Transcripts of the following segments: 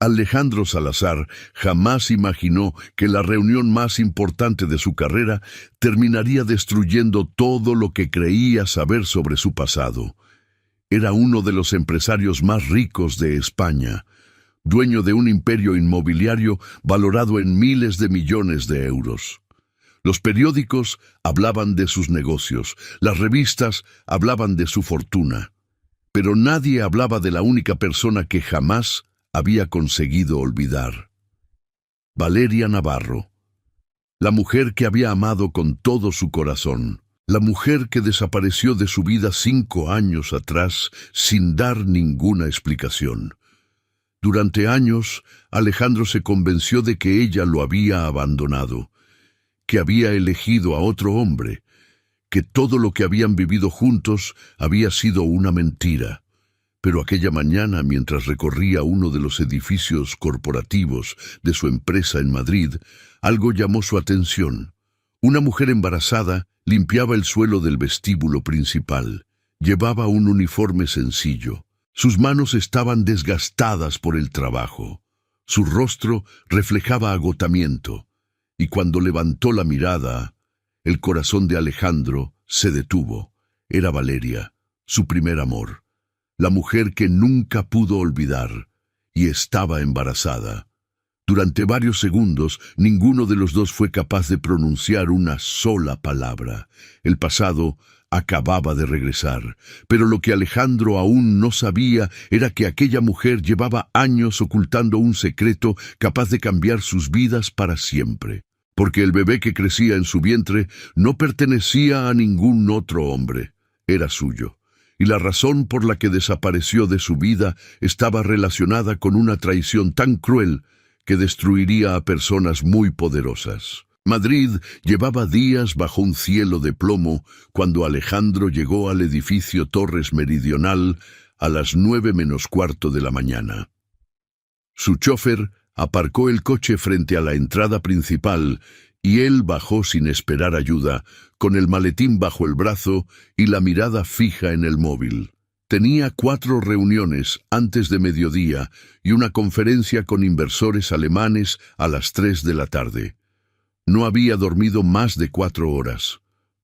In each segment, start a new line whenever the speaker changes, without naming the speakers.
Alejandro Salazar jamás imaginó que la reunión más importante de su carrera terminaría destruyendo todo lo que creía saber sobre su pasado. Era uno de los empresarios más ricos de España, dueño de un imperio inmobiliario valorado en miles de millones de euros. Los periódicos hablaban de sus negocios, las revistas hablaban de su fortuna, pero nadie hablaba de la única persona que jamás había conseguido olvidar. Valeria Navarro, la mujer que había amado con todo su corazón, la mujer que desapareció de su vida 5 años atrás sin dar ninguna explicación. Durante años, Alejandro se convenció de que ella lo había abandonado, que había elegido a otro hombre, que todo lo que habían vivido juntos había sido una mentira. Pero aquella mañana, mientras recorría uno de los edificios corporativos de su empresa en Madrid, algo llamó su atención. Una mujer embarazada limpiaba el suelo del vestíbulo principal. Llevaba un uniforme sencillo. Sus manos estaban desgastadas por el trabajo. Su rostro reflejaba agotamiento. Y cuando levantó la mirada, el corazón de Alejandro se detuvo. Era Valeria, su primer amor. La mujer que nunca pudo olvidar, y estaba embarazada. Durante varios segundos, ninguno de los dos fue capaz de pronunciar una sola palabra. El pasado acababa de regresar, pero lo que Alejandro aún no sabía era que aquella mujer llevaba años ocultando un secreto capaz de cambiar sus vidas para siempre. Porque el bebé que crecía en su vientre no pertenecía a ningún otro hombre, era suyo. Y la razón por la que desapareció de su vida estaba relacionada con una traición tan cruel que destruiría a personas muy poderosas. Madrid llevaba días bajo un cielo de plomo cuando Alejandro llegó al edificio Torres Meridional a las 9:15 de la mañana. Su chofer aparcó el coche frente a la entrada principal y él bajó sin esperar ayuda, con el maletín bajo el brazo y la mirada fija en el móvil. Tenía 4 reuniones antes de mediodía y una conferencia con inversores alemanes a las 3 de la tarde. No había dormido más de 4 horas.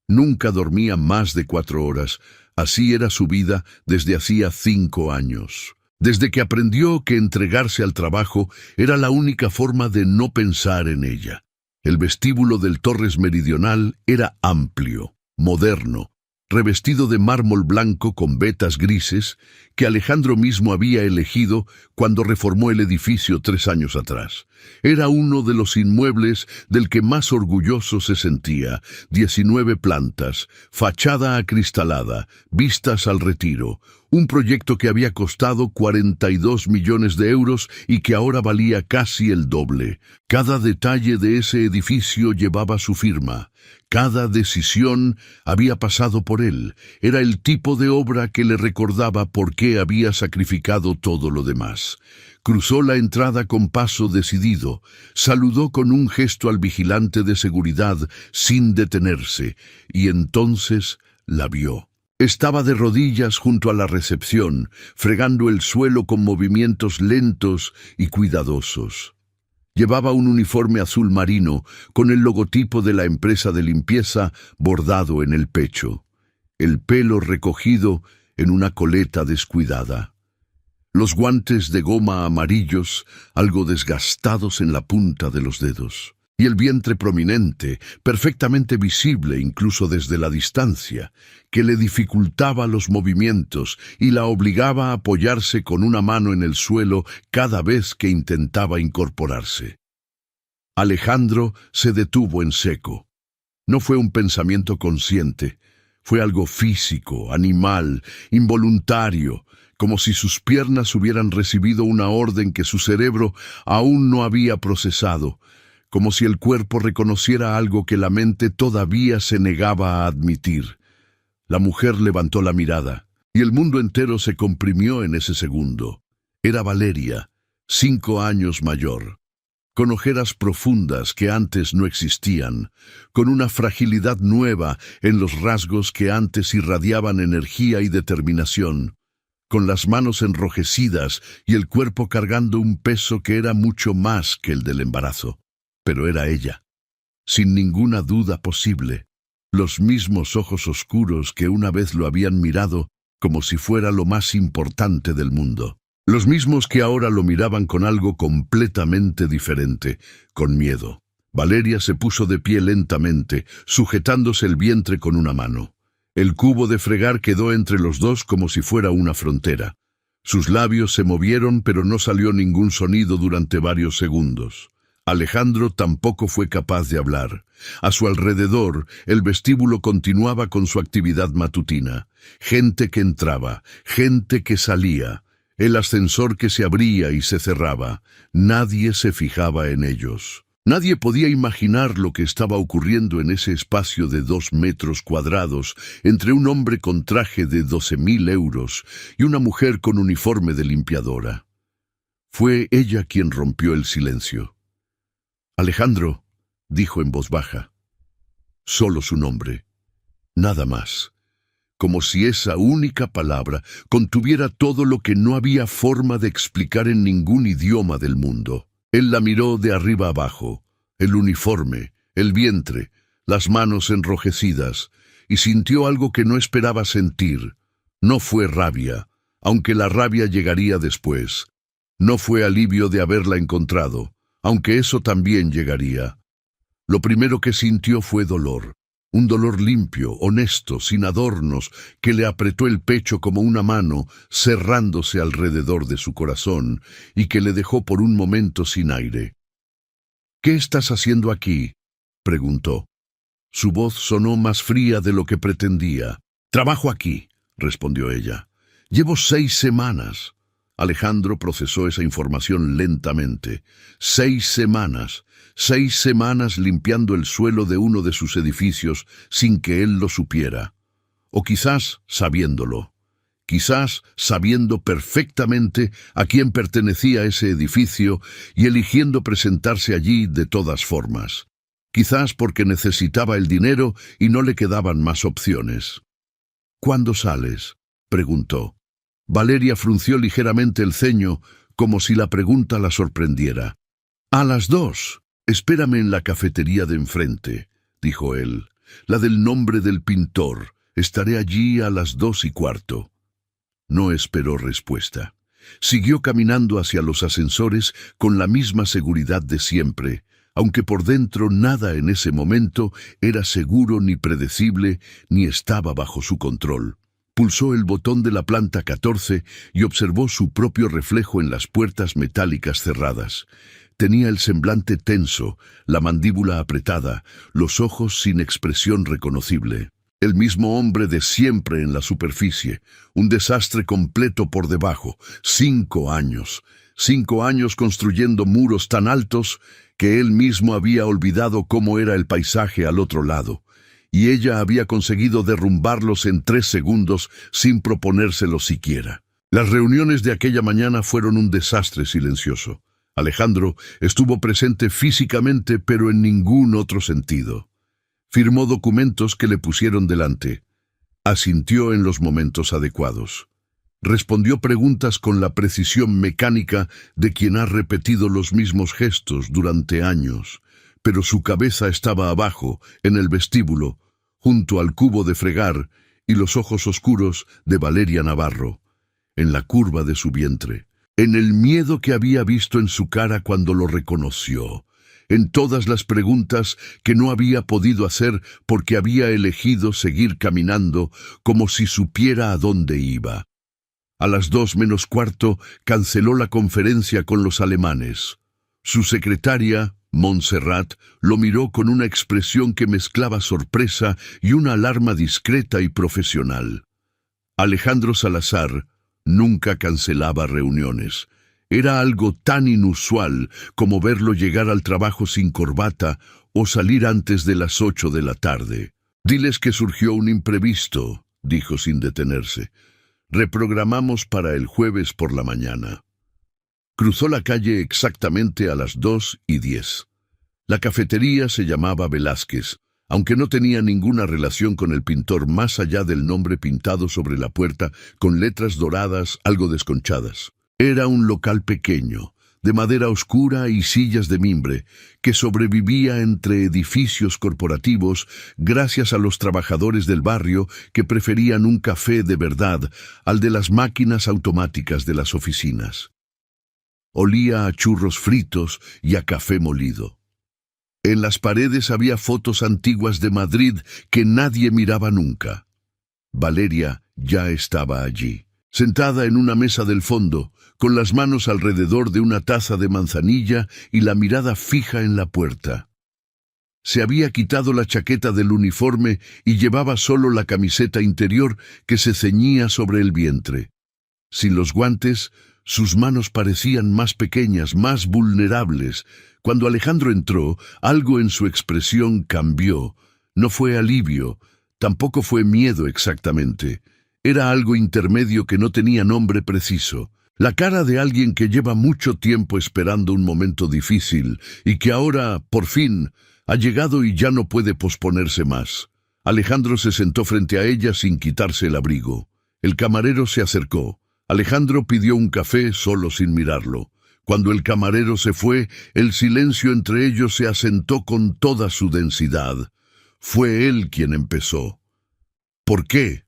Nunca dormía más de 4 horas. Así era su vida desde hacía 5 años. Desde que aprendió que entregarse al trabajo era la única forma de no pensar en ella. El vestíbulo del Torres Meridional era amplio, moderno, revestido de mármol blanco con vetas grises que Alejandro mismo había elegido cuando reformó el edificio 3 años atrás. Era uno de los inmuebles del que más orgulloso se sentía. 19 plantas, fachada acristalada, vistas al retiro. Un proyecto que había costado 42 millones de euros y que ahora valía casi el doble. Cada detalle de ese edificio llevaba su firma. Cada decisión había pasado por él. Era el tipo de obra que le recordaba por qué había sacrificado todo lo demás. Cruzó la entrada con paso decidido, saludó con un gesto al vigilante de seguridad sin detenerse, y entonces la vio. Estaba de rodillas junto a la recepción, fregando el suelo con movimientos lentos y cuidadosos. Llevaba un uniforme azul marino con el logotipo de la empresa de limpieza bordado en el pecho, el pelo recogido en una coleta descuidada. Los guantes de goma amarillos, algo desgastados en la punta de los dedos, y el vientre prominente, perfectamente visible incluso desde la distancia, que le dificultaba los movimientos y la obligaba a apoyarse con una mano en el suelo cada vez que intentaba incorporarse. Alejandro se detuvo en seco. No fue un pensamiento consciente, fue algo físico, animal, involuntario, como si sus piernas hubieran recibido una orden que su cerebro aún no había procesado, como si el cuerpo reconociera algo que la mente todavía se negaba a admitir. La mujer levantó la mirada, y el mundo entero se comprimió en ese segundo. Era Valeria, 5 años mayor, con ojeras profundas que antes no existían, con una fragilidad nueva en los rasgos que antes irradiaban energía y determinación, con las manos enrojecidas y el cuerpo cargando un peso que era mucho más que el del embarazo. Pero era ella, sin ninguna duda posible, los mismos ojos oscuros que una vez lo habían mirado como si fuera lo más importante del mundo. Los mismos que ahora lo miraban con algo completamente diferente, con miedo. Valeria se puso de pie lentamente, sujetándose el vientre con una mano. El cubo de fregar quedó entre los dos como si fuera una frontera. Sus labios se movieron, pero no salió ningún sonido durante varios segundos. Alejandro tampoco fue capaz de hablar. A su alrededor, el vestíbulo continuaba con su actividad matutina. Gente que entraba, gente que salía, el ascensor que se abría y se cerraba. Nadie se fijaba en ellos. Nadie podía imaginar lo que estaba ocurriendo en ese espacio de 2 metros cuadrados entre un hombre con traje de 12.000 euros y una mujer con uniforme de limpiadora. Fue ella quien rompió el silencio. «Alejandro», dijo en voz baja. Solo su nombre. Nada más. Como si esa única palabra contuviera todo lo que no había forma de explicar en ningún idioma del mundo. Él la miró de arriba abajo, el uniforme, el vientre, las manos enrojecidas, y sintió algo que no esperaba sentir. No fue rabia, aunque la rabia llegaría después. No fue alivio de haberla encontrado, aunque eso también llegaría. Lo primero que sintió fue dolor, un dolor limpio, honesto, sin adornos, que le apretó el pecho como una mano, cerrándose alrededor de su corazón, y que le dejó por un momento sin aire. «¿Qué estás haciendo aquí?», preguntó. Su voz sonó más fría de lo que pretendía. «Trabajo aquí», respondió ella. «Llevo 6 semanas». Alejandro procesó esa información lentamente. 6 semanas. 6 semanas limpiando el suelo de uno de sus edificios sin que él lo supiera. O quizás sabiéndolo. Quizás sabiendo perfectamente a quién pertenecía ese edificio y eligiendo presentarse allí de todas formas. Quizás porque necesitaba el dinero y no le quedaban más opciones. «¿Cuándo sales?», preguntó. Valeria frunció ligeramente el ceño, como si la pregunta la sorprendiera. «A las 2. Espérame en la cafetería de enfrente», dijo él. «La del nombre del pintor. Estaré allí a las 2:15». No esperó respuesta. Siguió caminando hacia los ascensores con la misma seguridad de siempre, aunque por dentro nada en ese momento era seguro ni predecible ni estaba bajo su control. Pulsó el botón de la planta 14 y observó su propio reflejo en las puertas metálicas cerradas. Tenía el semblante tenso, la mandíbula apretada, los ojos sin expresión reconocible. El mismo hombre de siempre en la superficie, un desastre completo por debajo. 5 años. 5 años construyendo muros tan altos que él mismo había olvidado cómo era el paisaje al otro lado. Y ella había conseguido derrumbarlos en 3 segundos sin proponérselo siquiera. Las reuniones de aquella mañana fueron un desastre silencioso. Alejandro estuvo presente físicamente, pero en ningún otro sentido. Firmó documentos que le pusieron delante. Asintió en los momentos adecuados. Respondió preguntas con la precisión mecánica de quien ha repetido los mismos gestos durante años. Pero su cabeza estaba abajo, en el vestíbulo, junto al cubo de fregar y los ojos oscuros de Valeria Navarro, en la curva de su vientre, en el miedo que había visto en su cara cuando lo reconoció, en todas las preguntas que no había podido hacer porque había elegido seguir caminando como si supiera a dónde iba. A las 2:15 canceló la conferencia con los alemanes. Su secretaria, Montserrat, lo miró con una expresión que mezclaba sorpresa y una alarma discreta y profesional. Alejandro Salazar nunca cancelaba reuniones. Era algo tan inusual como verlo llegar al trabajo sin corbata o salir antes de las 8 de la tarde. «Diles que surgió un imprevisto», dijo sin detenerse. «Reprogramamos para el jueves por la mañana». Cruzó la calle exactamente a las 2:10. La cafetería se llamaba Velázquez. aunque no tenía ninguna relación con el pintor más allá del nombre pintado sobre la puerta con letras doradas algo desconchadas. Era un local pequeño, de madera oscura y sillas de mimbre, que sobrevivía entre edificios corporativos gracias a los trabajadores del barrio que preferían un café de verdad al de las máquinas automáticas de las oficinas. Olía a churros fritos y a café molido. En las paredes había fotos antiguas de Madrid que nadie miraba nunca. Valeria ya estaba allí, sentada en una mesa del fondo, con las manos alrededor de una taza de manzanilla y la mirada fija en la puerta. Se había quitado la chaqueta del uniforme y llevaba solo la camiseta interior que se ceñía sobre el vientre. Sin los guantes, sus manos parecían más pequeñas, más vulnerables. Cuando Alejandro entró, algo en su expresión cambió. No fue alivio, tampoco fue miedo exactamente. Era algo intermedio que no tenía nombre preciso. La cara de alguien que lleva mucho tiempo esperando un momento difícil y que ahora, por fin, ha llegado y ya no puede posponerse más. Alejandro se sentó frente a ella sin quitarse el abrigo. El camarero se acercó. Alejandro pidió un café solo sin mirarlo. Cuando el camarero se fue, el silencio entre ellos se asentó con toda su densidad. Fue él quien empezó. «¿Por qué?»,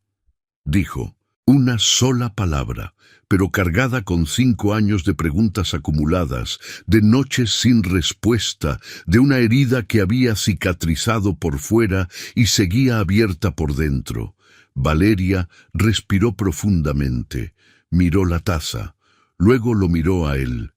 dijo. Una sola palabra, pero cargada con 5 años de preguntas acumuladas, de noches sin respuesta, de una herida que había cicatrizado por fuera y seguía abierta por dentro. Valeria respiró profundamente, miró la taza, luego lo miró a él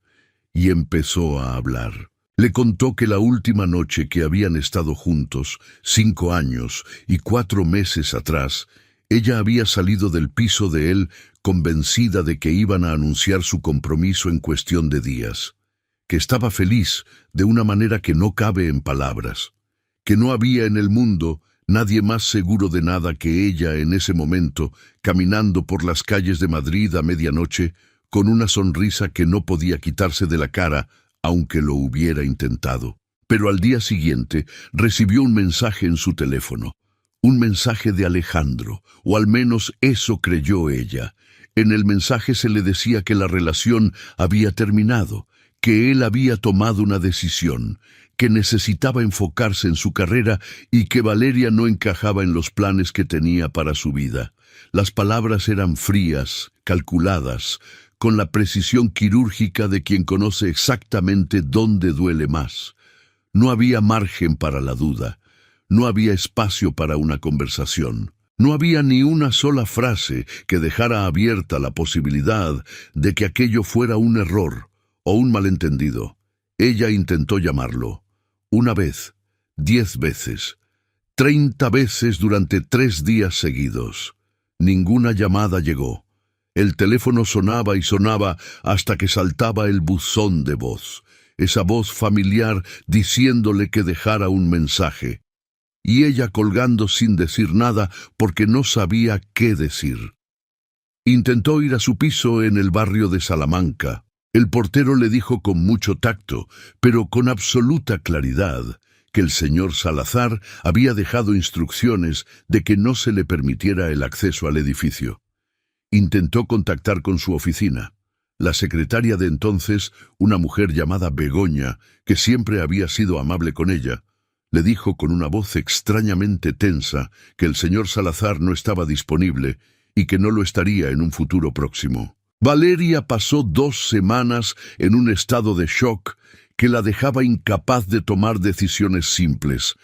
y empezó a hablar. Le contó que la última noche que habían estado juntos, 5 años y 4 meses atrás, ella había salido del piso de él convencida de que iban a anunciar su compromiso en cuestión de días, que estaba feliz de una manera que no cabe en palabras, que no había en el mundo nadie más seguro de nada que ella en ese momento, caminando por las calles de Madrid a medianoche, con una sonrisa que no podía quitarse de la cara, aunque lo hubiera intentado. Pero al día siguiente recibió un mensaje en su teléfono. Un mensaje de Alejandro, o al menos eso creyó ella. En el mensaje se le decía que la relación había terminado, que él había tomado una decisión, que necesitaba enfocarse en su carrera y que Valeria no encajaba en los planes que tenía para su vida. Las palabras eran frías, calculadas, con la precisión quirúrgica de quien conoce exactamente dónde duele más. No había margen para la duda. No había espacio para una conversación. No había ni una sola frase que dejara abierta la posibilidad de que aquello fuera un error o un malentendido. Ella intentó llamarlo. 1 vez, 10 veces, 30 veces durante 3 días seguidos. Ninguna llamada llegó. El teléfono sonaba y sonaba hasta que saltaba el buzón de voz. Esa voz familiar diciéndole que dejara un mensaje. Y ella colgando sin decir nada porque no sabía qué decir. Intentó ir a su piso en el barrio de Salamanca. El portero le dijo con mucho tacto, pero con absoluta claridad, que el señor Salazar había dejado instrucciones de que no se le permitiera el acceso al edificio. Intentó contactar con su oficina. La secretaria de entonces, una mujer llamada Begoña, que siempre había sido amable con ella, le dijo con una voz extrañamente tensa que el señor Salazar no estaba disponible y que no lo estaría en un futuro próximo. Valeria pasó 2 semanas en un estado de shock que la dejaba incapaz de tomar decisiones simples.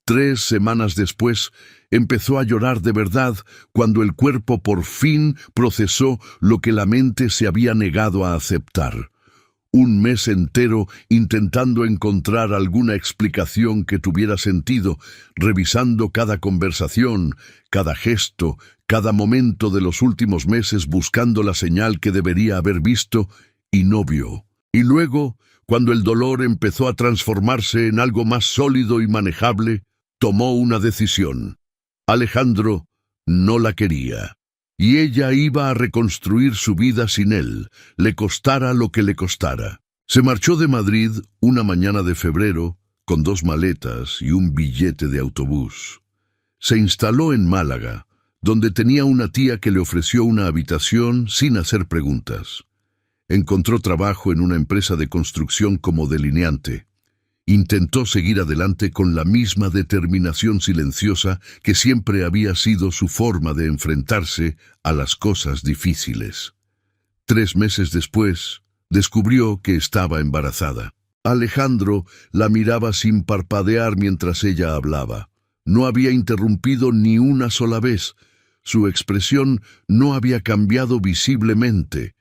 3 semanas después, empezó a llorar de verdad cuando el cuerpo por fin procesó lo que la mente se había negado a aceptar. 1 mes entero intentando encontrar alguna explicación que tuviera sentido, revisando cada conversación, cada gesto, cada momento de los últimos meses buscando la señal que debería haber visto y no vio. Y luego, cuando el dolor empezó a transformarse en algo más sólido y manejable, tomó una decisión. Alejandro no la quería. Y ella iba a reconstruir su vida sin él, le costara lo que le costara. Se marchó de Madrid una mañana de febrero, con 2 maletas y un billete de autobús. Se instaló en Málaga, donde tenía una tía que le ofreció una habitación sin hacer preguntas. Encontró trabajo en una empresa de construcción como delineante. Intentó seguir adelante con la misma determinación silenciosa que siempre había sido su forma de enfrentarse a las cosas difíciles. 3 meses después, descubrió que estaba embarazada. Alejandro la miraba sin parpadear mientras ella hablaba. No había interrumpido ni una sola vez. Su expresión no había cambiado visiblemente.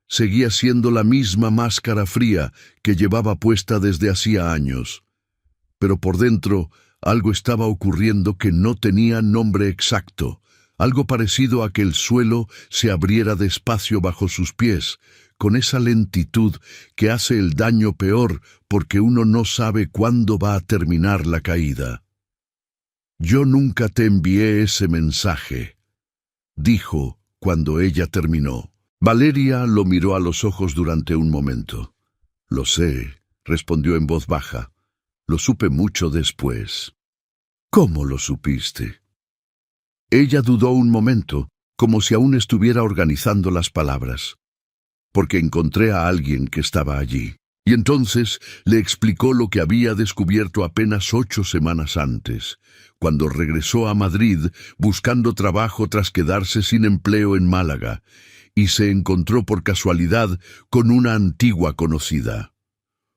Seguía siendo la misma máscara fría que llevaba puesta desde hacía años. Pero por dentro algo estaba ocurriendo que no tenía nombre exacto, algo parecido a que el suelo se abriera despacio bajo sus pies, con esa lentitud que hace el daño peor porque uno no sabe cuándo va a terminar la caída. «Yo nunca te envié ese mensaje», dijo cuando ella terminó. Valeria lo miró a los ojos durante un momento. «Lo sé», respondió en voz baja. «Lo supe mucho después». «¿Cómo lo supiste?» Ella dudó un momento, como si aún estuviera organizando las palabras. «Porque encontré a alguien que estaba allí». Y entonces le explicó lo que había descubierto apenas 8 semanas antes, cuando regresó a Madrid buscando trabajo tras quedarse sin empleo en Málaga, y se encontró por casualidad con una antigua conocida.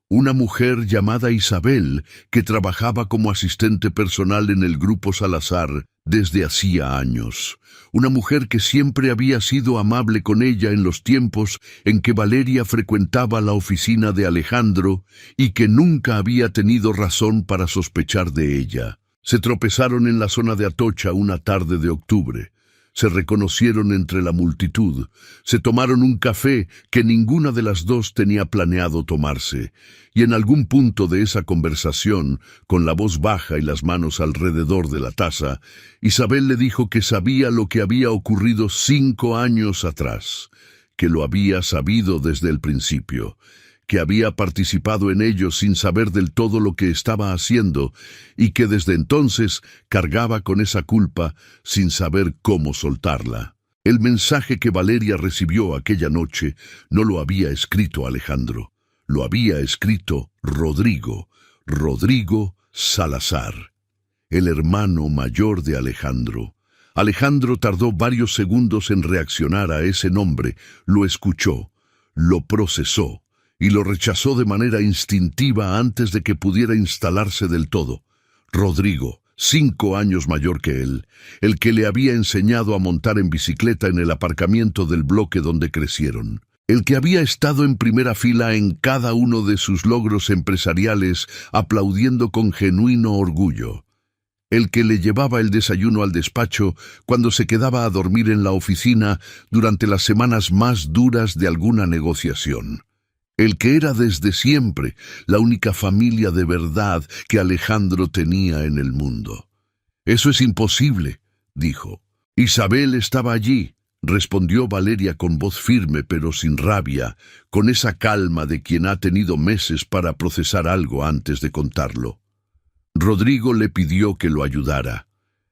Una mujer llamada Isabel, que trabajaba como asistente personal en el Grupo Salazar desde hacía años. Una mujer que siempre había sido amable con ella en los tiempos en que Valeria frecuentaba la oficina de Alejandro y que nunca había tenido razón para sospechar de ella. Se tropezaron en la zona de Atocha una tarde de octubre. Se reconocieron entre la multitud, se tomaron un café que ninguna de las dos tenía planeado tomarse, y en algún punto de esa conversación, con la voz baja y las manos alrededor de la taza, Isabel le dijo que sabía lo que había ocurrido 5 años atrás, que lo había sabido desde el principio, que había participado en ello sin saber del todo lo que estaba haciendo y que desde entonces cargaba con esa culpa sin saber cómo soltarla. El mensaje que Valeria recibió aquella noche no lo había escrito Alejandro, lo había escrito Rodrigo Salazar, el hermano mayor de Alejandro. Alejandro tardó varios segundos en reaccionar a ese nombre, lo escuchó, lo procesó, y lo rechazó de manera instintiva antes de que pudiera instalarse del todo. Rodrigo, 5 años mayor que él, el que le había enseñado a montar en bicicleta en el aparcamiento del bloque donde crecieron, el que había estado en primera fila en cada uno de sus logros empresariales aplaudiendo con genuino orgullo, el que le llevaba el desayuno al despacho cuando se quedaba a dormir en la oficina durante las semanas más duras de alguna negociación. El que era desde siempre la única familia de verdad que Alejandro tenía en el mundo. «Eso es imposible», dijo. «Isabel estaba allí», respondió Valeria con voz firme pero sin rabia, con esa calma de quien ha tenido meses para procesar algo antes de contarlo. Rodrigo le pidió que lo ayudara.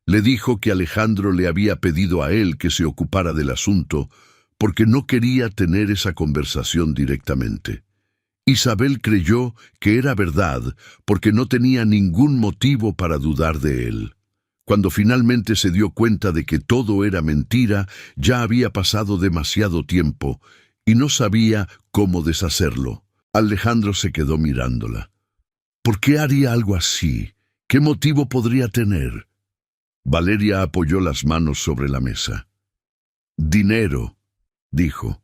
Le dijo que Alejandro le había pedido a él que se ocupara del asunto, porque no quería tener esa conversación directamente. Isabel creyó que era verdad porque no tenía ningún motivo para dudar de él. Cuando finalmente se dio cuenta de que todo era mentira, ya había pasado demasiado tiempo y no sabía cómo deshacerlo. Alejandro se quedó mirándola. ¿Por qué haría algo así? ¿Qué motivo podría tener? Valeria apoyó las manos sobre la mesa. «Dinero», dijo.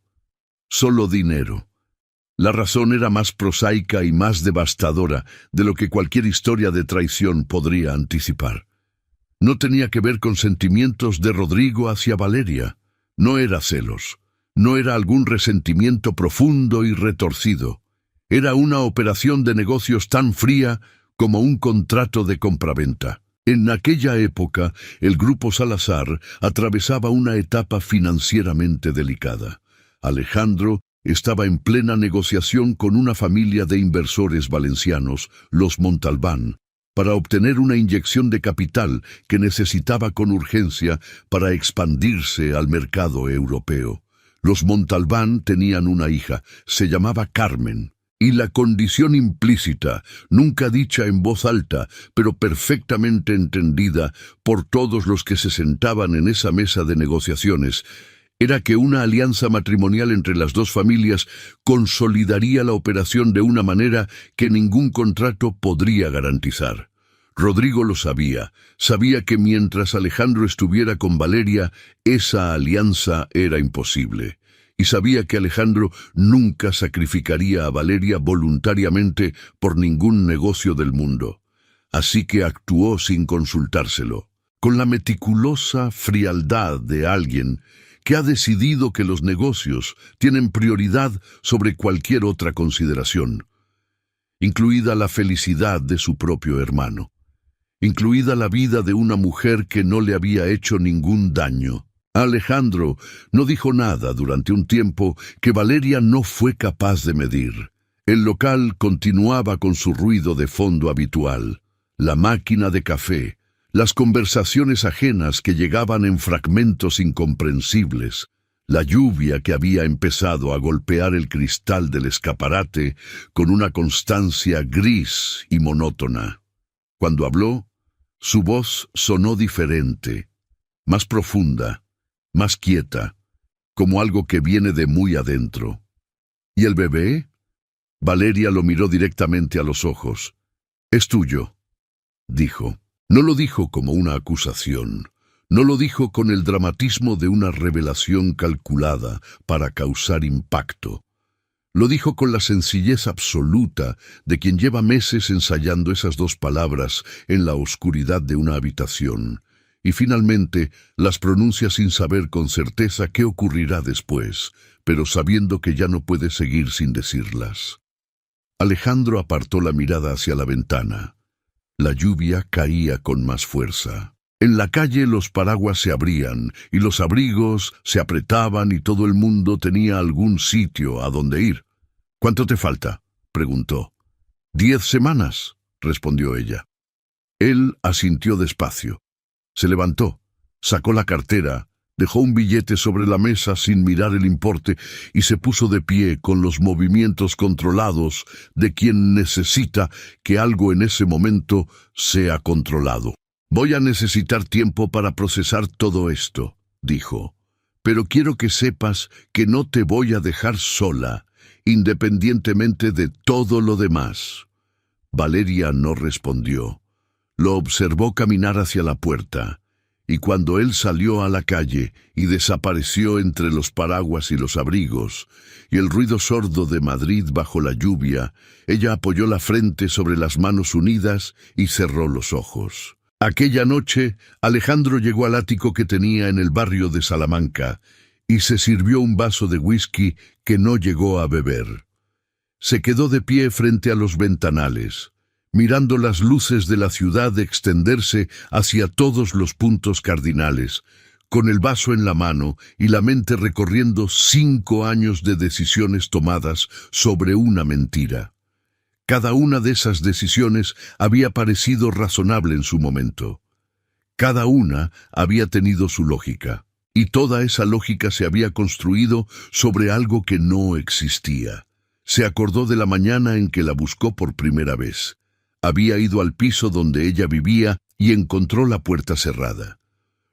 «Solo dinero». La razón era más prosaica y más devastadora de lo que cualquier historia de traición podría anticipar. No tenía que ver con sentimientos de Rodrigo hacia Valeria. No era celos. No era algún resentimiento profundo y retorcido. Era una operación de negocios tan fría como un contrato de compraventa. En aquella época, el Grupo Salazar atravesaba una etapa financieramente delicada. Alejandro Estaba en plena negociación con una familia de inversores valencianos, los Montalbán, para obtener una inyección de capital que necesitaba con urgencia para expandirse al mercado europeo. Los Montalbán tenían una hija, se llamaba Carmen, y la condición implícita, nunca dicha en voz alta, pero perfectamente entendida por todos los que se sentaban en esa mesa de negociaciones, era que una alianza matrimonial entre las dos familias consolidaría la operación de una manera que ningún contrato podría garantizar. Rodrigo lo sabía que mientras Alejandro estuviera con Valeria, esa alianza era imposible. Y sabía que Alejandro nunca sacrificaría a Valeria voluntariamente por ningún negocio del mundo. Así que actuó sin consultárselo, con la meticulosa frialdad de alguien que ha decidido que los negocios tienen prioridad sobre cualquier otra consideración, incluida la felicidad de su propio hermano, incluida la vida de una mujer que no le había hecho ningún daño. Alejandro no dijo nada durante un tiempo que Valeria no fue capaz de medir. El local continuaba con su ruido de fondo habitual, la máquina de café, las conversaciones ajenas que llegaban en fragmentos incomprensibles, la lluvia que había empezado a golpear el cristal del escaparate con una constancia gris y monótona. Cuando habló, su voz sonó diferente, más profunda, más quieta, como algo que viene de muy adentro. ¿Y el bebé? Valeria lo miró directamente a los ojos. «Es tuyo», dijo. No lo dijo como una acusación, no lo dijo con el dramatismo de una revelación calculada para causar impacto. Lo dijo con la sencillez absoluta de quien lleva meses ensayando esas dos palabras en la oscuridad de una habitación, y finalmente las pronuncia sin saber con certeza qué ocurrirá después, pero sabiendo que ya no puede seguir sin decirlas. Alejandro apartó la mirada hacia la ventana. La lluvia caía con más fuerza. En la calle los paraguas se abrían y los abrigos se apretaban y todo el mundo tenía algún sitio a donde ir. «¿Cuánto te falta?», preguntó. «10 semanas», respondió ella. Él asintió despacio. Se levantó, sacó la cartera, dejó un billete sobre la mesa sin mirar el importe y se puso de pie con los movimientos controlados de quien necesita que algo en ese momento sea controlado. «Voy a necesitar tiempo para procesar todo esto», dijo, «pero quiero que sepas que no te voy a dejar sola, independientemente de todo lo demás». Valeria no respondió. Lo observó caminar hacia la puerta. Y cuando él salió a la calle y desapareció entre los paraguas y los abrigos, y el ruido sordo de Madrid bajo la lluvia, ella apoyó la frente sobre las manos unidas y cerró los ojos. Aquella noche, Alejandro llegó al ático que tenía en el barrio de Salamanca y se sirvió un vaso de whisky que no llegó a beber. Se quedó de pie frente a los ventanales, mirando las luces de la ciudad extenderse hacia todos los puntos cardinales, con el vaso en la mano y la mente recorriendo 5 años de decisiones tomadas sobre una mentira. Cada una de esas decisiones había parecido razonable en su momento. Cada una había tenido su lógica, y toda esa lógica se había construido sobre algo que no existía. Se acordó de la mañana en que la buscó por primera vez. Había ido al piso donde ella vivía y encontró la puerta cerrada.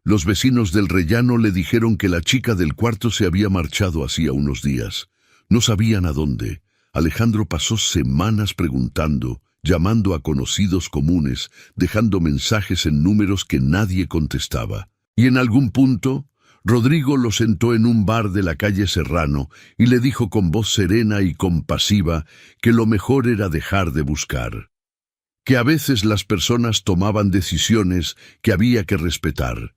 Los vecinos del rellano le dijeron que la chica del cuarto se había marchado hacía unos días. No sabían a dónde. Alejandro pasó semanas preguntando, llamando a conocidos comunes, dejando mensajes en números que nadie contestaba. Y en algún punto, Rodrigo lo sentó en un bar de la calle Serrano y le dijo con voz serena y compasiva que lo mejor era dejar de buscar. Que a veces las personas tomaban decisiones que había que respetar,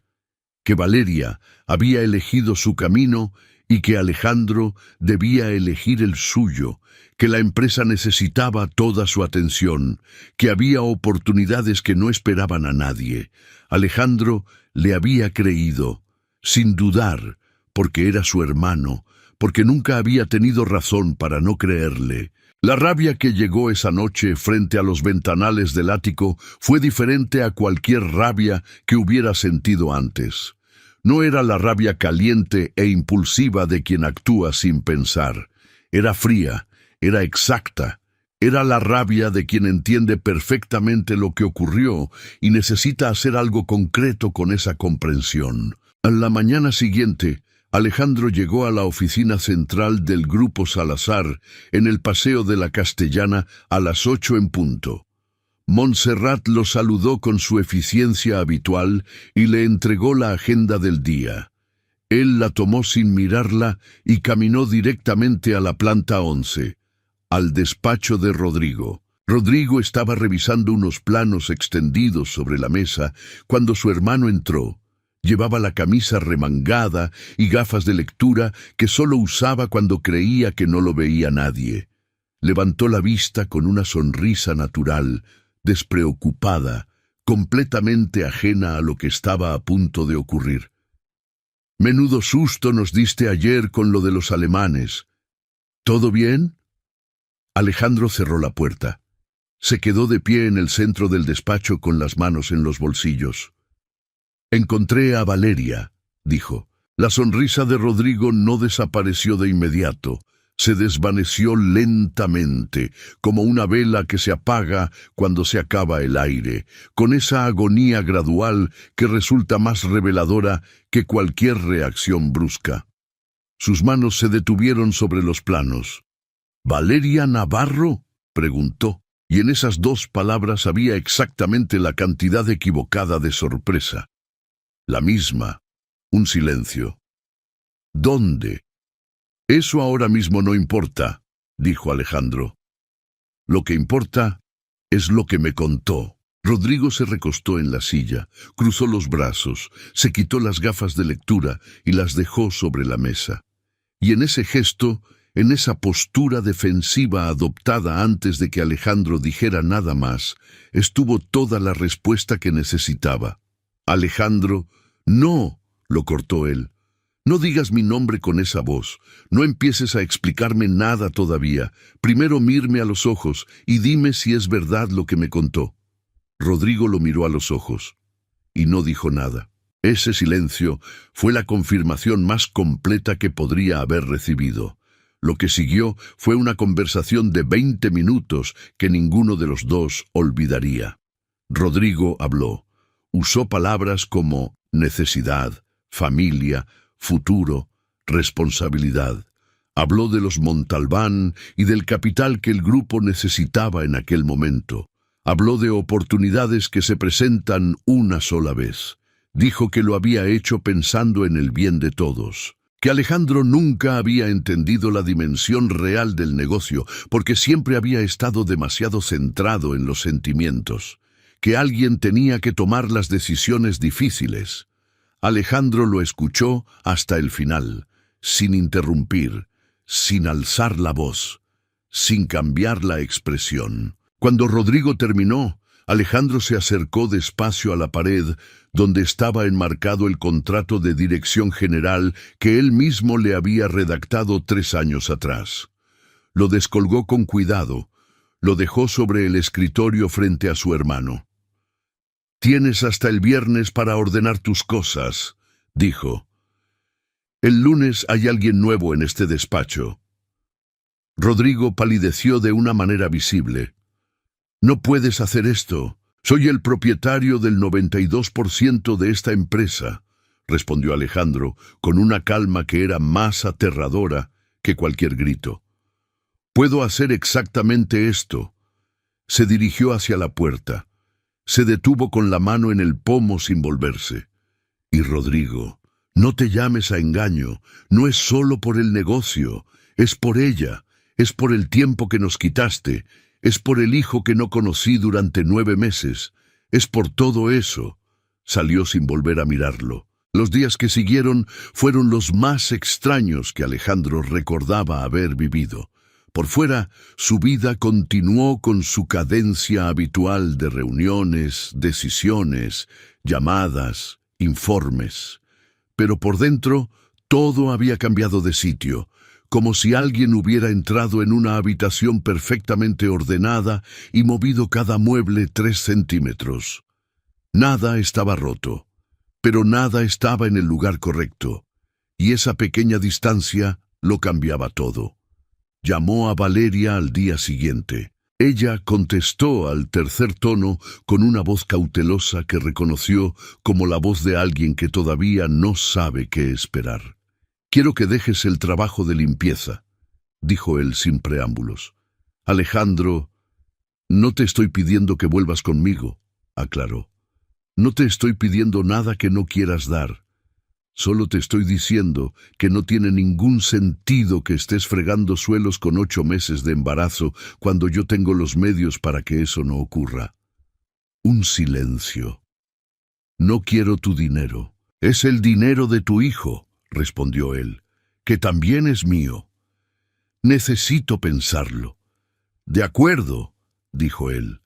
que Valeria había elegido su camino y que Alejandro debía elegir el suyo, que la empresa necesitaba toda su atención, que había oportunidades que no esperaban a nadie. Alejandro le había creído, sin dudar, porque era su hermano, porque nunca había tenido razón para no creerle. La rabia que llegó esa noche frente a los ventanales del ático fue diferente a cualquier rabia que hubiera sentido antes. No era la rabia caliente e impulsiva de quien actúa sin pensar. Era fría, era exacta. Era la rabia de quien entiende perfectamente lo que ocurrió y necesita hacer algo concreto con esa comprensión. A la mañana siguiente, Alejandro llegó a la oficina central del Grupo Salazar en el Paseo de la Castellana a las 8 en punto. Montserrat lo saludó con su eficiencia habitual y le entregó la agenda del día. Él la tomó sin mirarla y caminó directamente a la planta 11, al despacho de Rodrigo. Rodrigo estaba revisando unos planos extendidos sobre la mesa cuando su hermano entró. Llevaba la camisa remangada y gafas de lectura que solo usaba cuando creía que no lo veía nadie. Levantó la vista con una sonrisa natural, despreocupada, completamente ajena a lo que estaba a punto de ocurrir. «Menudo susto nos diste ayer con lo de los alemanes. ¿Todo bien?» Alejandro cerró la puerta. Se quedó de pie en el centro del despacho con las manos en los bolsillos. «Encontré a Valeria», dijo. La sonrisa de Rodrigo no desapareció de inmediato. Se desvaneció lentamente, como una vela que se apaga cuando se acaba el aire, con esa agonía gradual que resulta más reveladora que cualquier reacción brusca. Sus manos se detuvieron sobre los planos. «¿Valeria Navarro?», preguntó, y en esas dos palabras había exactamente la cantidad equivocada de sorpresa. La misma. Un silencio. «¿Dónde?» «Eso ahora mismo no importa», dijo Alejandro. «Lo que importa es lo que me contó». Rodrigo se recostó en la silla, cruzó los brazos, se quitó las gafas de lectura y las dejó sobre la mesa. Y en ese gesto, en esa postura defensiva adoptada antes de que Alejandro dijera nada más, estuvo toda la respuesta que necesitaba. «Alejandro, no», lo cortó él. «No digas mi nombre con esa voz. No empieces a explicarme nada todavía. Primero mírame a los ojos y dime si es verdad lo que me contó». Rodrigo lo miró a los ojos y no dijo nada. Ese silencio fue la confirmación más completa que podría haber recibido. Lo que siguió fue una conversación de 20 minutos que ninguno de los dos olvidaría. Rodrigo habló. Usó palabras como necesidad, familia, futuro, responsabilidad. Habló de los Montalbán y del capital que el grupo necesitaba en aquel momento. Habló de oportunidades que se presentan una sola vez. Dijo que lo había hecho pensando en el bien de todos. Que Alejandro nunca había entendido la dimensión real del negocio porque siempre había estado demasiado centrado en los sentimientos. Que alguien tenía que tomar las decisiones difíciles. Alejandro lo escuchó hasta el final, sin interrumpir, sin alzar la voz, sin cambiar la expresión. Cuando Rodrigo terminó, Alejandro se acercó despacio a la pared donde estaba enmarcado el contrato de dirección general que él mismo le había redactado 3 años atrás. Lo descolgó con cuidado, lo dejó sobre el escritorio frente a su hermano. «Tienes hasta el viernes para ordenar tus cosas», dijo. «El lunes hay alguien nuevo en este despacho». Rodrigo palideció de una manera visible. «No puedes hacer esto. Soy el propietario del 92% de esta empresa», respondió Alejandro con una calma que era más aterradora que cualquier grito. «Puedo hacer exactamente esto». Se dirigió hacia la puerta. Se detuvo con la mano en el pomo sin volverse. «Y Rodrigo, no te llames a engaño. No es solo por el negocio. Es por ella. Es por el tiempo que nos quitaste. Es por el hijo que no conocí durante 9 meses. Es por todo eso». Salió sin volver a mirarlo. Los días que siguieron fueron los más extraños que Alejandro recordaba haber vivido. Por fuera, su vida continuó con su cadencia habitual de reuniones, decisiones, llamadas, informes. Pero por dentro, todo había cambiado de sitio. como si alguien hubiera entrado en una habitación perfectamente ordenada y movido cada mueble 3 centímetros. Nada estaba roto, pero nada estaba en el lugar correcto, y esa pequeña distancia lo cambiaba todo. Llamó a Valeria al día siguiente. Ella contestó al tercer tono con una voz cautelosa que reconoció como la voz de alguien que todavía no sabe qué esperar. «Quiero que dejes el trabajo de limpieza», dijo él sin preámbulos. «Alejandro, no te estoy pidiendo que vuelvas conmigo», aclaró. «No te estoy pidiendo nada que no quieras dar. Solo te estoy diciendo que no tiene ningún sentido que estés fregando suelos con 8 meses de embarazo cuando yo tengo los medios para que eso no ocurra». Un silencio. «No quiero tu dinero. Es el dinero de tu hijo», respondió él, «que también es mío. Necesito pensarlo». «De acuerdo», dijo él.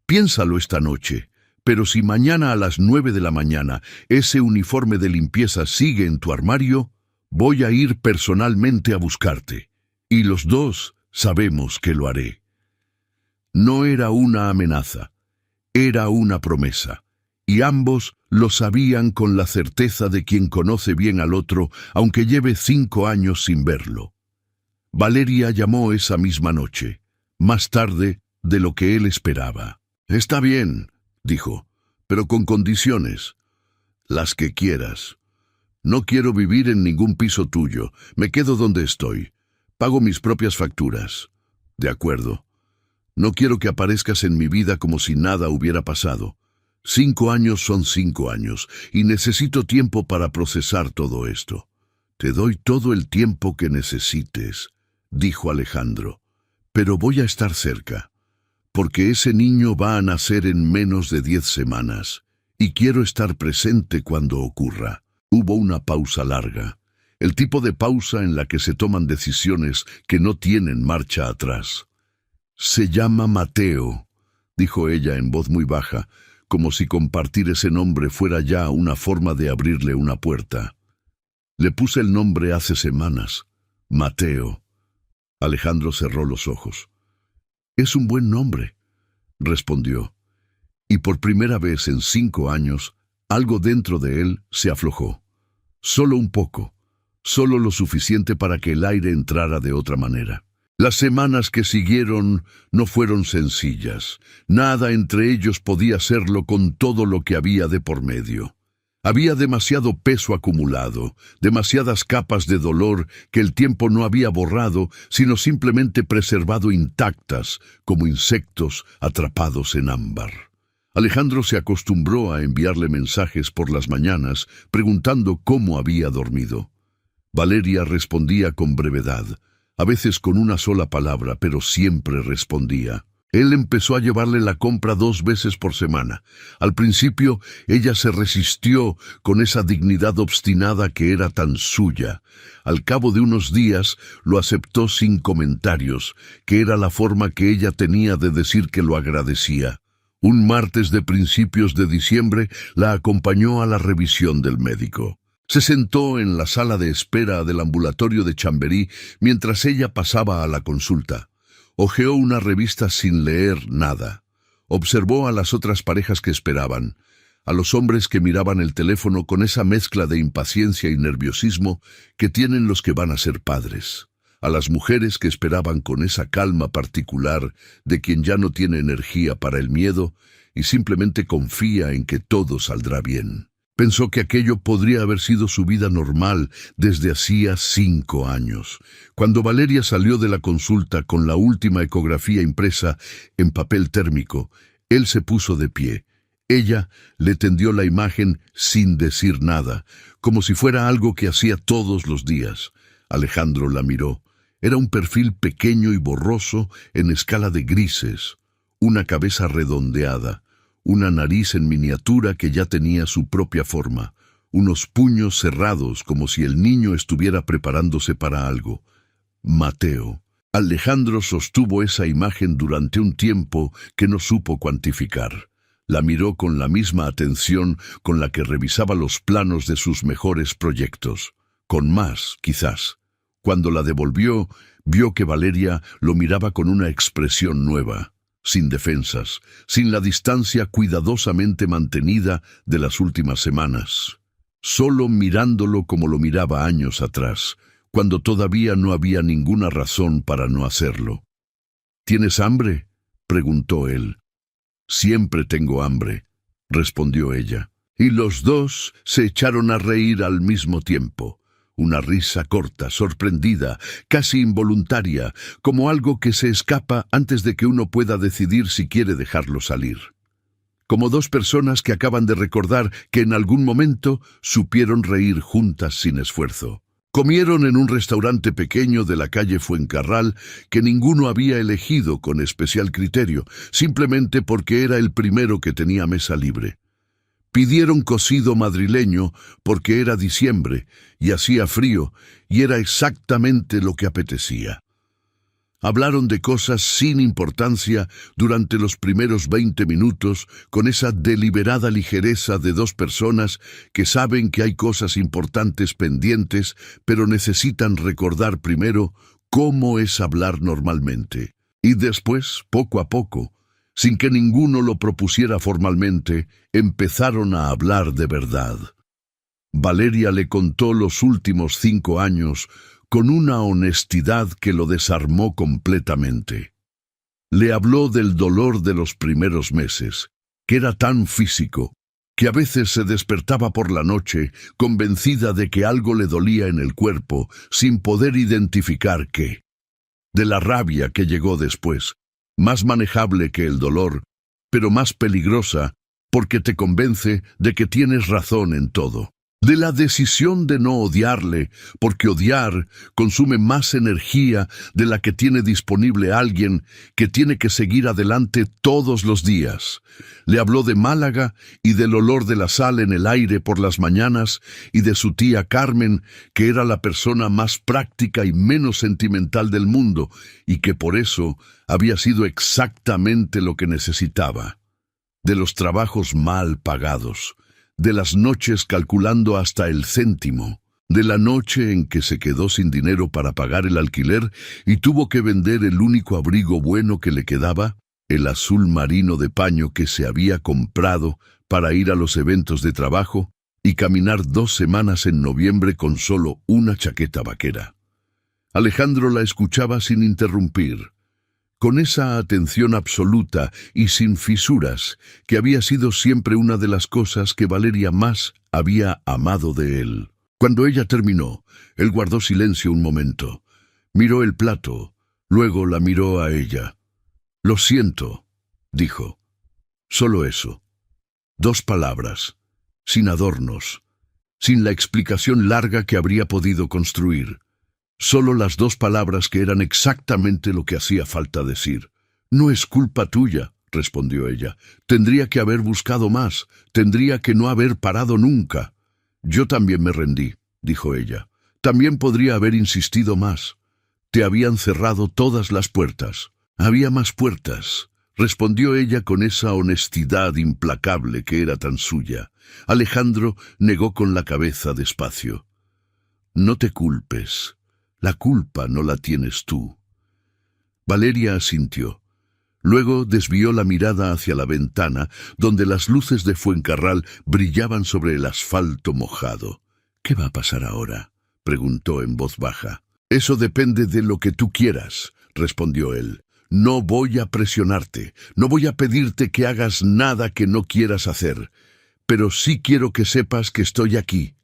«Piénsalo esta noche. Pero si mañana a las 9 de la mañana ese uniforme de limpieza sigue en tu armario, voy a ir personalmente a buscarte. Y los dos sabemos que lo haré». No era una amenaza, era una promesa. Y ambos lo sabían con la certeza de quien conoce bien al otro, aunque lleve 5 años sin verlo. Valeria llamó esa misma noche, más tarde de lo que él esperaba. «Está bien», dijo, «pero con condiciones. Las que quieras. No quiero vivir en ningún piso tuyo. Me quedo donde estoy. Pago mis propias facturas». «De acuerdo. No quiero que aparezcas en mi vida como si nada hubiera pasado. 5 años son 5 años, y necesito tiempo para procesar todo esto». «Te doy todo el tiempo que necesites», dijo Alejandro, «pero voy a estar cerca. Porque ese niño va a nacer en menos de 10 semanas, y quiero estar presente cuando ocurra». Hubo una pausa larga, el tipo de pausa en la que se toman decisiones que no tienen marcha atrás. «Se llama Mateo», dijo ella en voz muy baja, como si compartir ese nombre fuera ya una forma de abrirle una puerta. «Le puse el nombre hace semanas. Mateo». Alejandro cerró los ojos. «Es un buen nombre», respondió, y por primera vez en 5 años, algo dentro de él se aflojó. Solo un poco, solo lo suficiente para que el aire entrara de otra manera. Las semanas que siguieron no fueron sencillas. Nada entre ellos podía serlo con todo lo que había de por medio. Había demasiado peso acumulado, demasiadas capas de dolor que el tiempo no había borrado, sino simplemente preservado intactas, como insectos atrapados en ámbar. Alejandro se acostumbró a enviarle mensajes por las mañanas, preguntando cómo había dormido. Valeria respondía con brevedad, a veces con una sola palabra, pero siempre respondía. Él empezó a llevarle la compra 2 veces por semana. Al principio, ella se resistió con esa dignidad obstinada que era tan suya. Al cabo de unos días, lo aceptó sin comentarios, que era la forma que ella tenía de decir que lo agradecía. Un martes de principios de diciembre, la acompañó a la revisión del médico. Se sentó en la sala de espera del ambulatorio de Chamberí mientras ella pasaba a la consulta. Hojeó una revista sin leer nada. Observó a las otras parejas que esperaban, a los hombres que miraban el teléfono con esa mezcla de impaciencia y nerviosismo que tienen los que van a ser padres, a las mujeres que esperaban con esa calma particular de quien ya no tiene energía para el miedo y simplemente confía en que todo saldrá bien. Pensó que aquello podría haber sido su vida normal desde hacía 5 años. Cuando Valeria salió de la consulta con la última ecografía impresa en papel térmico, él se puso de pie. Ella le tendió la imagen sin decir nada, como si fuera algo que hacía todos los días. Alejandro la miró. Era un perfil pequeño y borroso en escala de grises, una cabeza redondeada, una nariz en miniatura que ya tenía su propia forma, unos puños cerrados como si el niño estuviera preparándose para algo. Mateo. Alejandro sostuvo esa imagen durante un tiempo que no supo cuantificar. La miró con la misma atención con la que revisaba los planos de sus mejores proyectos. Con más, quizás. Cuando la devolvió, vio que Valeria lo miraba con una expresión nueva, sin defensas, sin la distancia cuidadosamente mantenida de las últimas semanas, solo mirándolo como lo miraba años atrás, cuando todavía no había ninguna razón para no hacerlo. ¿Tienes hambre?, preguntó él. Siempre tengo hambre, respondió ella. Y los dos se echaron a reír al mismo tiempo. Una risa corta, sorprendida, casi involuntaria, como algo que se escapa antes de que uno pueda decidir si quiere dejarlo salir. Como dos personas que acaban de recordar que en algún momento supieron reír juntas sin esfuerzo. Comieron en un restaurante pequeño de la calle Fuencarral que ninguno había elegido con especial criterio, simplemente porque era el primero que tenía mesa libre. Pidieron cocido madrileño porque era diciembre y hacía frío y era exactamente lo que apetecía. Hablaron de cosas sin importancia durante los primeros 20 minutos con esa deliberada ligereza de dos personas que saben que hay cosas importantes pendientes, pero necesitan recordar primero cómo es hablar normalmente. Y después, poco a poco, sin que ninguno lo propusiera formalmente, empezaron a hablar de verdad. Valeria le contó los últimos 5 años con una honestidad que lo desarmó completamente. Le habló del dolor de los primeros meses, que era tan físico, que a veces se despertaba por la noche convencida de que algo le dolía en el cuerpo, sin poder identificar qué. De la rabia que llegó después, más manejable que el dolor, pero más peligrosa porque te convence de que tienes razón en todo. De la decisión de no odiarle, porque odiar consume más energía de la que tiene disponible alguien que tiene que seguir adelante todos los días. Le habló de Málaga y del olor de la sal en el aire por las mañanas y de su tía Carmen, que era la persona más práctica y menos sentimental del mundo y que por eso había sido exactamente lo que necesitaba. De los trabajos mal pagados, de las noches calculando hasta el céntimo, de la noche en que se quedó sin dinero para pagar el alquiler y tuvo que vender el único abrigo bueno que le quedaba, el azul marino de paño que se había comprado para ir a los eventos de trabajo y caminar 2 semanas en noviembre con solo una chaqueta vaquera. Alejandro la escuchaba sin interrumpir, con esa atención absoluta y sin fisuras que había sido siempre una de las cosas que Valeria más había amado de él. Cuando ella terminó, él guardó silencio un momento. Miró el plato, luego la miró a ella. «Lo siento», dijo. Solo eso. 2 palabras, sin adornos, sin la explicación larga que habría podido construir. Solo las 2 palabras que eran exactamente lo que hacía falta decir. «No es culpa tuya», respondió ella. «Tendría que haber buscado más, tendría que no haber parado nunca». «Yo también me rendí», dijo ella. «También podría haber insistido más. Te habían cerrado todas las puertas». «Había más puertas», respondió ella con esa honestidad implacable que era tan suya. Alejandro negó con la cabeza despacio. «No te culpes. La culpa no la tienes tú». Valeria asintió. Luego desvió la mirada hacia la ventana, donde las luces de Fuencarral brillaban sobre el asfalto mojado. «¿Qué va a pasar ahora?», preguntó en voz baja. «Eso depende de lo que tú quieras», respondió él. «No voy a presionarte, no voy a pedirte que hagas nada que no quieras hacer, pero sí quiero que sepas que estoy aquí,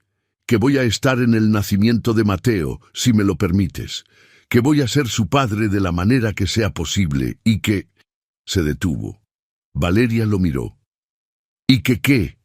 que voy a estar en el nacimiento de Mateo, si me lo permites, que voy a ser su padre de la manera que sea posible y que...» Se detuvo. Valeria lo miró. «¿Y que qué?».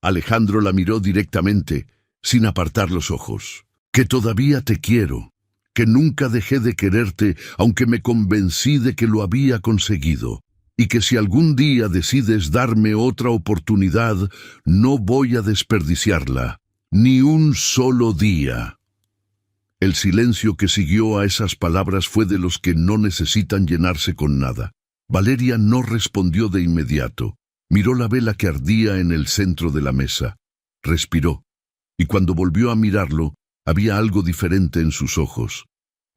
Alejandro la miró directamente, sin apartar los ojos. «Que todavía te quiero, que nunca dejé de quererte, aunque me convencí de que lo había conseguido, y que si algún día decides darme otra oportunidad, no voy a desperdiciarla. Ni un solo día». El silencio que siguió a esas palabras fue de los que no necesitan llenarse con nada. Valeria no respondió de inmediato. Miró la vela que ardía en el centro de la mesa. Respiró, y cuando volvió a mirarlo, había algo diferente en sus ojos.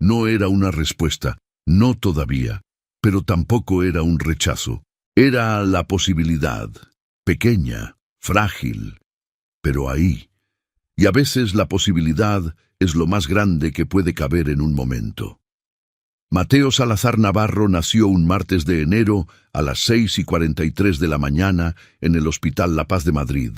No era una respuesta, no todavía, pero tampoco era un rechazo. Era la posibilidad, pequeña, frágil, pero ahí. Y a veces la posibilidad es lo más grande que puede caber en un momento. Mateo Salazar Navarro nació un martes de enero a las 6:43 de la mañana en el Hospital La Paz de Madrid,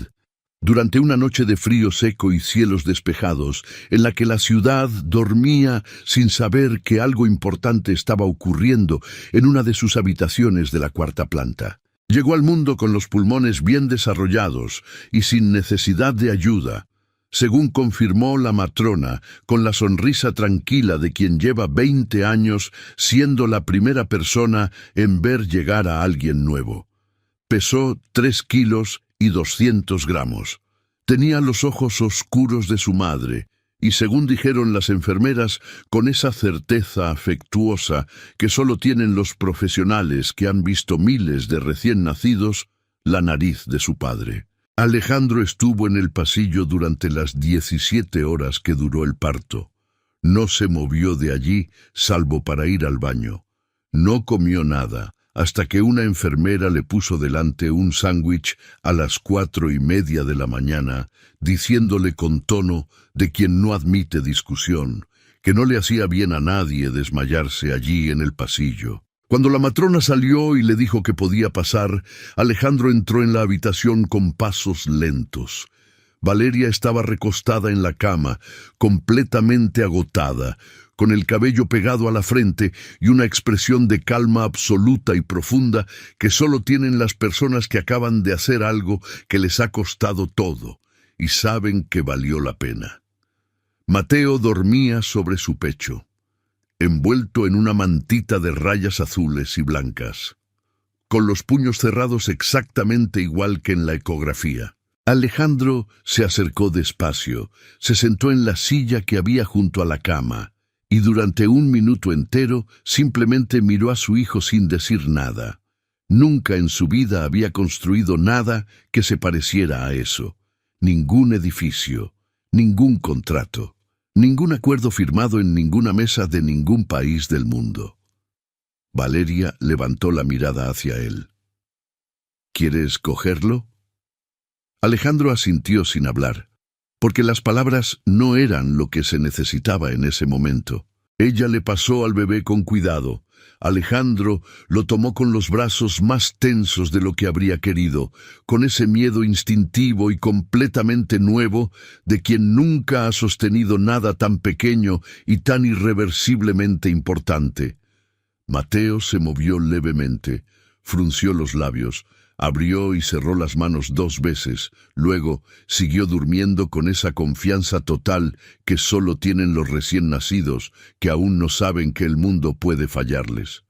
durante una noche de frío seco y cielos despejados, en la que la ciudad dormía sin saber que algo importante estaba ocurriendo en una de sus habitaciones de la cuarta planta. Llegó al mundo con los pulmones bien desarrollados y sin necesidad de ayuda, según confirmó la matrona, con la sonrisa tranquila de quien lleva 20 años siendo la primera persona en ver llegar a alguien nuevo. Pesó 3 kilos y 200 gramos. Tenía los ojos oscuros de su madre, y según dijeron las enfermeras, con esa certeza afectuosa que solo tienen los profesionales que han visto miles de recién nacidos, la nariz de su padre. Alejandro estuvo en el pasillo durante las 17 horas que duró el parto. No se movió de allí, salvo para ir al baño. No comió nada, hasta que una enfermera le puso delante un sándwich a las 4:30 de la mañana, diciéndole con tono de quien no admite discusión, que no le hacía bien a nadie desmayarse allí en el pasillo. Cuando la matrona salió y le dijo que podía pasar, Alejandro entró en la habitación con pasos lentos. Valeria estaba recostada en la cama, completamente agotada, con el cabello pegado a la frente y una expresión de calma absoluta y profunda que solo tienen las personas que acaban de hacer algo que les ha costado todo y saben que valió la pena. Mateo dormía sobre su pecho, envuelto en una mantita de rayas azules y blancas, con los puños cerrados exactamente igual que en la ecografía. Alejandro se acercó despacio, se sentó en la silla que había junto a la cama, y durante 1 minuto entero simplemente miró a su hijo sin decir nada. Nunca en su vida había construido nada que se pareciera a eso. Ningún edificio, ningún contrato. Ningún acuerdo firmado en ninguna mesa de ningún país del mundo. Valeria levantó la mirada hacia él. ¿Quieres cogerlo? Alejandro asintió sin hablar, porque las palabras no eran lo que se necesitaba en ese momento. Ella le pasó al bebé con cuidado. Alejandro lo tomó con los brazos más tensos de lo que habría querido, con ese miedo instintivo y completamente nuevo de quien nunca ha sostenido nada tan pequeño y tan irreversiblemente importante. Mateo se movió levemente, frunció los labios, abrió y cerró las manos 2 veces, luego siguió durmiendo con esa confianza total que solo tienen los recién nacidos, que aún no saben que el mundo puede fallarles.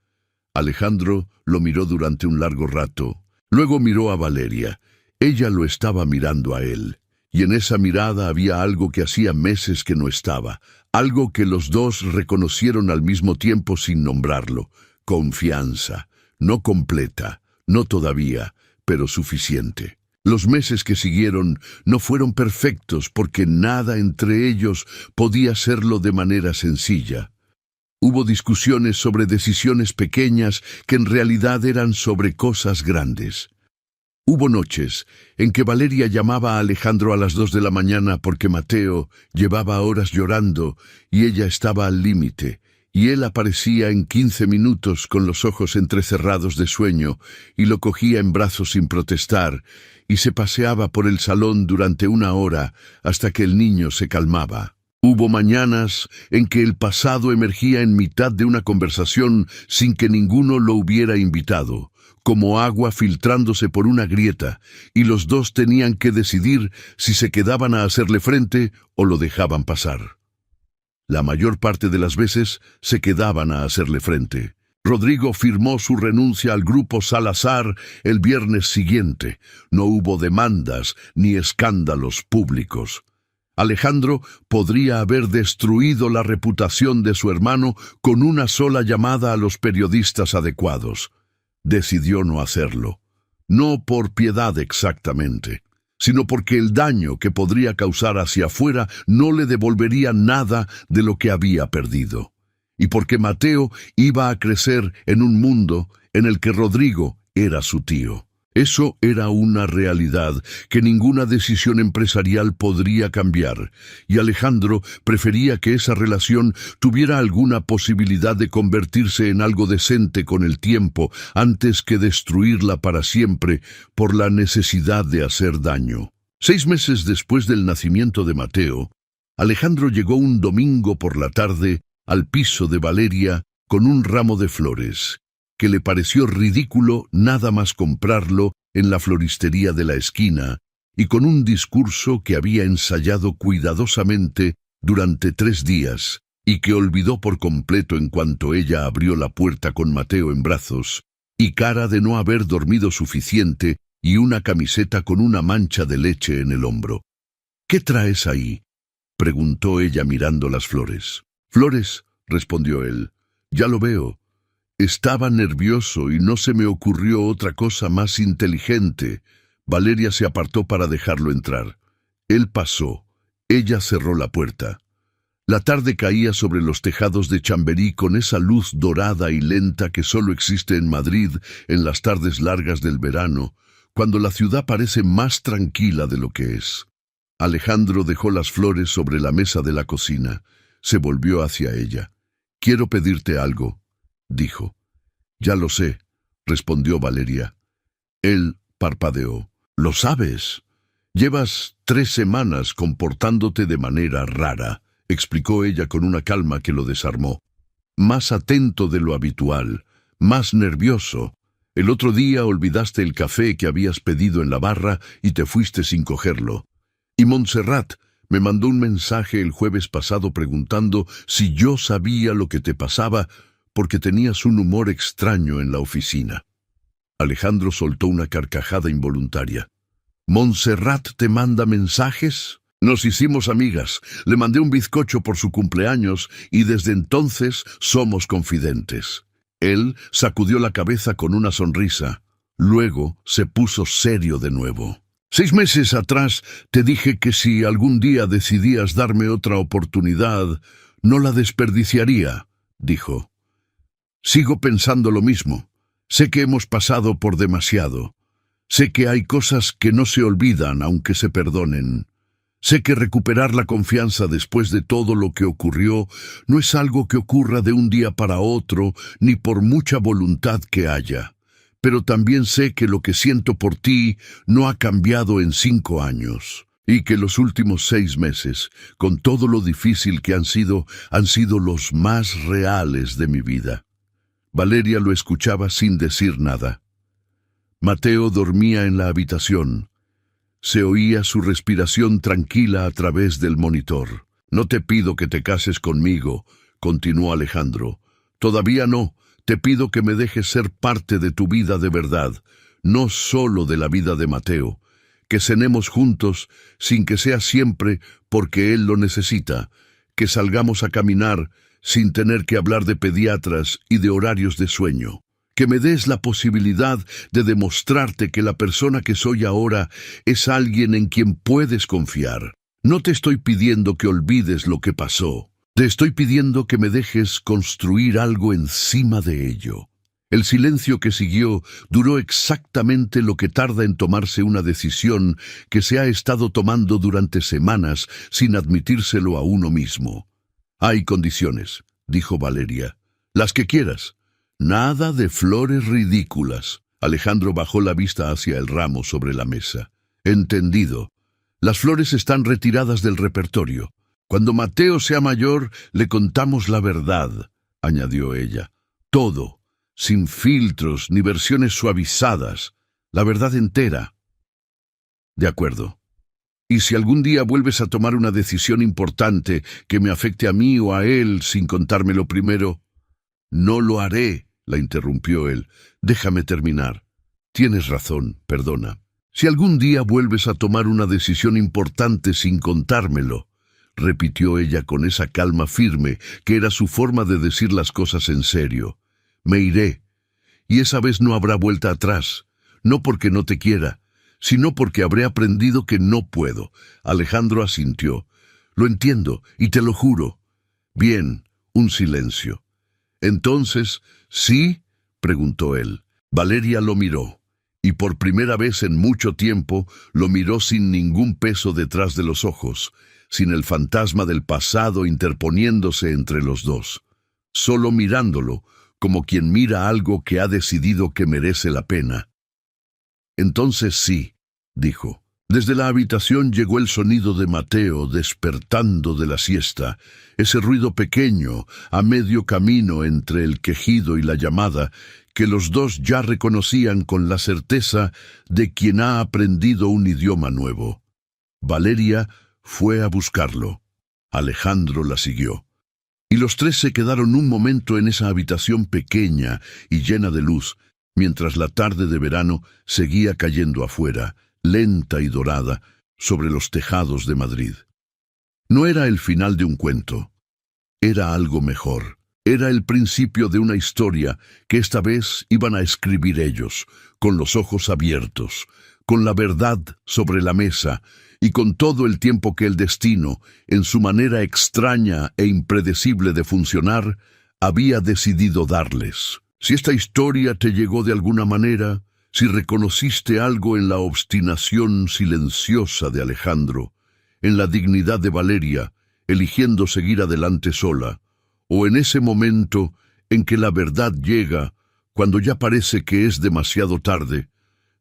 Alejandro lo miró durante un largo rato, luego miró a Valeria. Ella lo estaba mirando a él, y en esa mirada había algo que hacía meses que no estaba, algo que los dos reconocieron al mismo tiempo sin nombrarlo: confianza, no completa, no todavía, pero suficiente. Los meses que siguieron no fueron perfectos porque nada entre ellos podía serlo de manera sencilla. Hubo discusiones sobre decisiones pequeñas que en realidad eran sobre cosas grandes. Hubo noches en que Valeria llamaba a Alejandro a las 2 de la mañana porque Mateo llevaba horas llorando y ella estaba al límite, y él aparecía en 15 minutos con los ojos entrecerrados de sueño y lo cogía en brazos sin protestar y se paseaba por el salón durante 1 hora hasta que el niño se calmaba. Hubo mañanas en que el pasado emergía en mitad de una conversación sin que ninguno lo hubiera invitado, como agua filtrándose por una grieta, y los dos tenían que decidir si se quedaban a hacerle frente o lo dejaban pasar. La mayor parte de las veces se quedaban a hacerle frente. Rodrigo firmó su renuncia al Grupo Salazar el viernes siguiente. No hubo demandas ni escándalos públicos. Alejandro podría haber destruido la reputación de su hermano con una sola llamada a los periodistas adecuados. Decidió no hacerlo, no por piedad exactamente, sino porque el daño que podría causar hacia afuera no le devolvería nada de lo que había perdido. y porque Mateo iba a crecer en un mundo en el que Rodrigo era su tío. Eso era una realidad que ninguna decisión empresarial podría cambiar, y Alejandro prefería que esa relación tuviera alguna posibilidad de convertirse en algo decente con el tiempo antes que destruirla para siempre por la necesidad de hacer daño. 6 meses después del nacimiento de Mateo, Alejandro llegó un domingo por la tarde al piso de Valeria con un ramo de flores, que le pareció ridículo nada más comprarlo en la floristería de la esquina, y con un discurso que había ensayado cuidadosamente durante 3 días, y que olvidó por completo en cuanto ella abrió la puerta con Mateo en brazos, y cara de no haber dormido suficiente, y una camiseta con una mancha de leche en el hombro. «¿Qué traes ahí?», preguntó ella mirando las flores. «Flores», respondió él. «Ya lo veo». Estaba nervioso y no se me ocurrió otra cosa más inteligente. Valeria se apartó para dejarlo entrar. Él pasó. Ella cerró la puerta. La tarde caía sobre los tejados de Chamberí con esa luz dorada y lenta que solo existe en Madrid en las tardes largas del verano, cuando la ciudad parece más tranquila de lo que es. Alejandro dejó las flores sobre la mesa de la cocina. Se volvió hacia ella. «Quiero pedirte algo», dijo. «Ya lo sé», respondió Valeria. Él parpadeó. «¿Lo sabes? Llevas 3 semanas comportándote de manera rara», explicó ella con una calma que lo desarmó. «Más atento de lo habitual, más nervioso. El otro día olvidaste el café que habías pedido en la barra y te fuiste sin cogerlo. Y Montserrat me mandó un mensaje el jueves pasado preguntando si yo sabía lo que te pasaba porque tenías un humor extraño en la oficina». Alejandro soltó una carcajada involuntaria. «¿Montserrat te manda mensajes?» «Nos hicimos amigas. Le mandé un bizcocho por su cumpleaños y desde entonces somos confidentes». Él sacudió la cabeza con una sonrisa. Luego se puso serio de nuevo. «6 meses atrás te dije que si algún día decidías darme otra oportunidad, no la desperdiciaría», dijo. «Sigo pensando lo mismo. Sé que hemos pasado por demasiado. Sé que hay cosas que no se olvidan aunque se perdonen. Sé que recuperar la confianza después de todo lo que ocurrió no es algo que ocurra de un día para otro, ni por mucha voluntad que haya. Pero también sé que lo que siento por ti no ha cambiado en 5 años. Y que los últimos 6 meses, con todo lo difícil que han sido los más reales de mi vida». Valeria lo escuchaba sin decir nada. Mateo dormía en la habitación. Se oía su respiración tranquila a través del monitor. «No te pido que te cases conmigo», continuó Alejandro. «Todavía no. Te pido que me dejes ser parte de tu vida de verdad, no solo de la vida de Mateo. Que cenemos juntos sin que sea siempre porque él lo necesita. Que salgamos a caminar sin tener que hablar de pediatras y de horarios de sueño. Que me des la posibilidad de demostrarte que la persona que soy ahora es alguien en quien puedes confiar. No te estoy pidiendo que olvides lo que pasó. Te estoy pidiendo que me dejes construir algo encima de ello». El silencio que siguió duró exactamente lo que tarda en tomarse una decisión que se ha estado tomando durante semanas sin admitírselo a uno mismo. «Hay condiciones», dijo Valeria. «Las que quieras. Nada de flores ridículas». Alejandro bajó la vista hacia el ramo sobre la mesa. «Entendido. Las flores están retiradas del repertorio. Cuando Mateo sea mayor, le contamos la verdad», añadió ella. «Todo, sin filtros ni versiones suavizadas. La verdad entera». «De acuerdo. Y si algún día vuelves a tomar una decisión importante que me afecte a mí o a él sin contármelo primero». «No lo haré», la interrumpió él. «Déjame terminar. Tienes razón, perdona. Si algún día vuelves a tomar una decisión importante sin contármelo», repitió ella con esa calma firme que era su forma de decir las cosas en serio, «me iré. Y esa vez no habrá vuelta atrás. No porque no te quiera, sino porque habré aprendido que no puedo». Alejandro asintió. «Lo entiendo y te lo juro». Bien, un silencio. Entonces, ¿sí?, preguntó él. Valeria lo miró, y por primera vez en mucho tiempo lo miró sin ningún peso detrás de los ojos, sin el fantasma del pasado interponiéndose entre los dos, solo mirándolo, como quien mira algo que ha decidido que merece la pena. Entonces sí, dijo. Desde la habitación llegó el sonido de Mateo despertando de la siesta, ese ruido pequeño, a medio camino entre el quejido y la llamada, que los dos ya reconocían con la certeza de quien ha aprendido un idioma nuevo. Valeria fue a buscarlo. Alejandro la siguió. Y los tres se quedaron un momento en esa habitación pequeña y llena de luz, mientras la tarde de verano seguía cayendo afuera, lenta y dorada, sobre los tejados de Madrid. No era el final de un cuento. Era algo mejor. Era el principio de una historia que esta vez iban a escribir ellos, con los ojos abiertos, con la verdad sobre la mesa y con todo el tiempo que el destino, en su manera extraña e impredecible de funcionar, había decidido darles. Si esta historia te llegó de alguna manera, si reconociste algo en la obstinación silenciosa de Alejandro, en la dignidad de Valeria, eligiendo seguir adelante sola, o en ese momento en que la verdad llega, cuando ya parece que es demasiado tarde,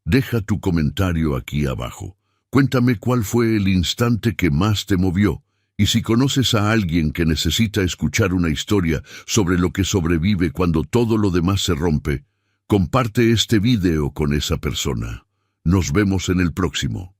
deja tu comentario aquí abajo. Cuéntame cuál fue el instante que más te movió, y si conoces a alguien que necesita escuchar una historia sobre lo que sobrevive cuando todo lo demás se rompe, comparte este video con esa persona. Nos vemos en el próximo.